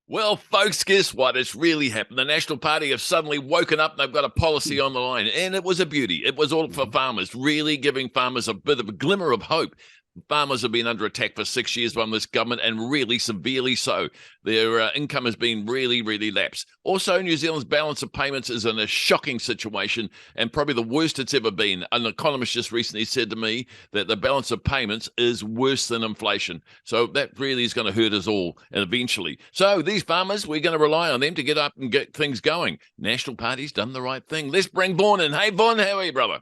Well, folks, guess what? It's really happened. The National Party have suddenly woken up and they've got a policy on the line. And it was a beauty. It was all for farmers, really giving farmers a bit of a glimmer of hope. Farmers have been under attack for 6 years by this government, and really severely so. Their income has been really, really lapsed. Also, New Zealand's balance of payments is in a shocking situation, and probably the worst it's ever been. An economist just recently said to me that the balance of payments is worse than inflation. So that really is going to hurt us all eventually. So these farmers, we're going to rely on them to get up and get things going. National Party's done the right thing. Let's bring Vaughan in. Hey, Vaughan, how are you, brother?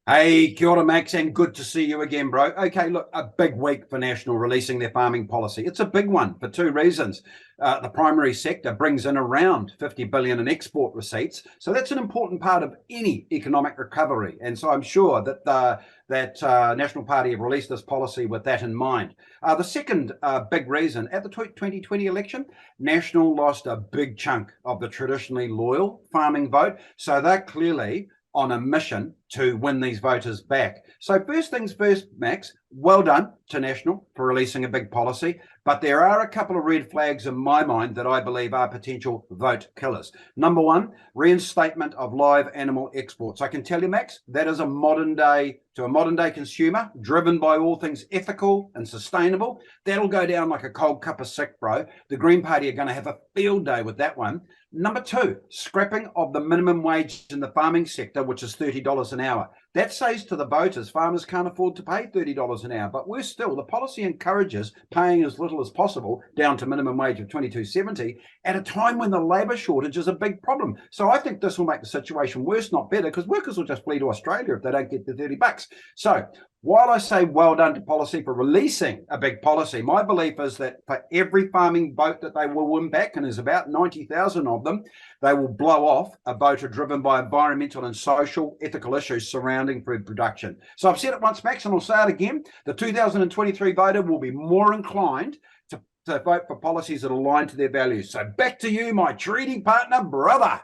Hey, kia ora, Max, and good to see you again, bro. Okay, look, a big week for National releasing their farming policy. It's a big one for two reasons. The primary sector brings in around 50 billion in export receipts, so that's an important part of any economic recovery. And so I'm sure that National Party have released this policy with that in mind. The second big reason, at the 2020 election, National lost a big chunk of the traditionally loyal farming vote, so they're clearly on a mission to win these voters back. So first things first, Max, well done to National for releasing a big policy, but there are a couple of red flags in my mind that I believe are potential vote killers. Number one, reinstatement of live animal exports. I can tell you, Max, that is a modern day consumer driven by all things ethical and sustainable. That'll go down like a cold cup of sick, bro. The Green Party are going to have a field day with that one. Number two, scrapping of the minimum wage in the farming sector, which is $30 an hour. That says to the voters, farmers can't afford to pay $30 an hour. But worse still, the policy encourages paying as little as possible, down to minimum wage of $22.70, at a time when the labour shortage is a big problem. So I think this will make the situation worse, not better, because workers will just flee to Australia if they don't get the $30. So while I say well done to policy for releasing a big policy, my belief is that for every farming vote that they will win back, and there's about 90,000 of them, they will blow off a voter driven by environmental and social ethical issues surrounding food production. So I've said it once, Max, and I'll say it again. The 2023 voter will be more inclined to vote for policies that align to their values. So back to you, my treaty partner, brother.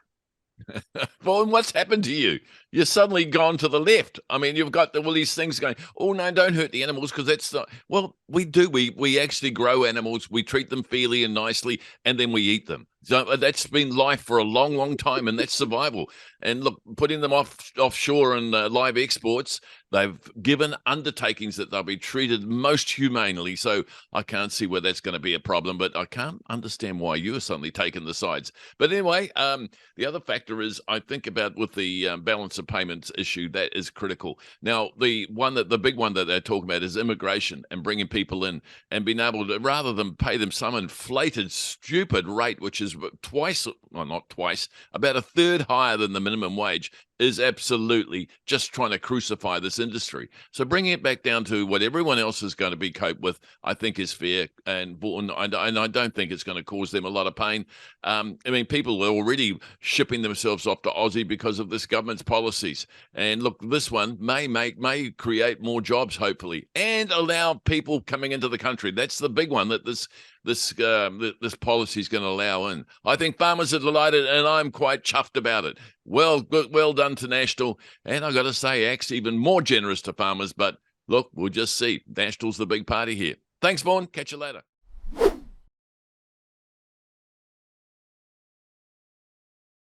Well, what's happened to you? You're suddenly gone to the left. I mean, you've got all these things going, oh, no, don't hurt the animals, because that's not... Well, we do. We actually grow animals. We treat them fairly and nicely, and then we eat them. So that's been life for a long, long time, and that's survival. And look, putting them offshore and live exports, they've given undertakings that they'll be treated most humanely. So I can't see where that's going to be a problem, but I can't understand why you're suddenly taking the sides. But anyway, the other factor is, I think about with the balance of payments issue, that is critical. Now, the big one that they're talking about is immigration and bringing people in and being able to, rather than pay them some inflated, stupid rate, which is about a third higher than the minimum wage, is absolutely just trying to crucify this industry. So bringing it back down to what everyone else is going to be coped with, I think is fair, and I don't think it's going to cause them a lot of pain. I mean, people are already shipping themselves off to Aussie because of this government's policies. And look, this one may create more jobs, hopefully, and allow people coming into the country. That's the big one that this policy is going to allow in. I think farmers are delighted, and I'm quite chuffed about it. Well done to National, and I've got to say, ACT's even more generous to farmers. But look, we'll just see. National's the big party here. Thanks, Vaughan. Catch you later.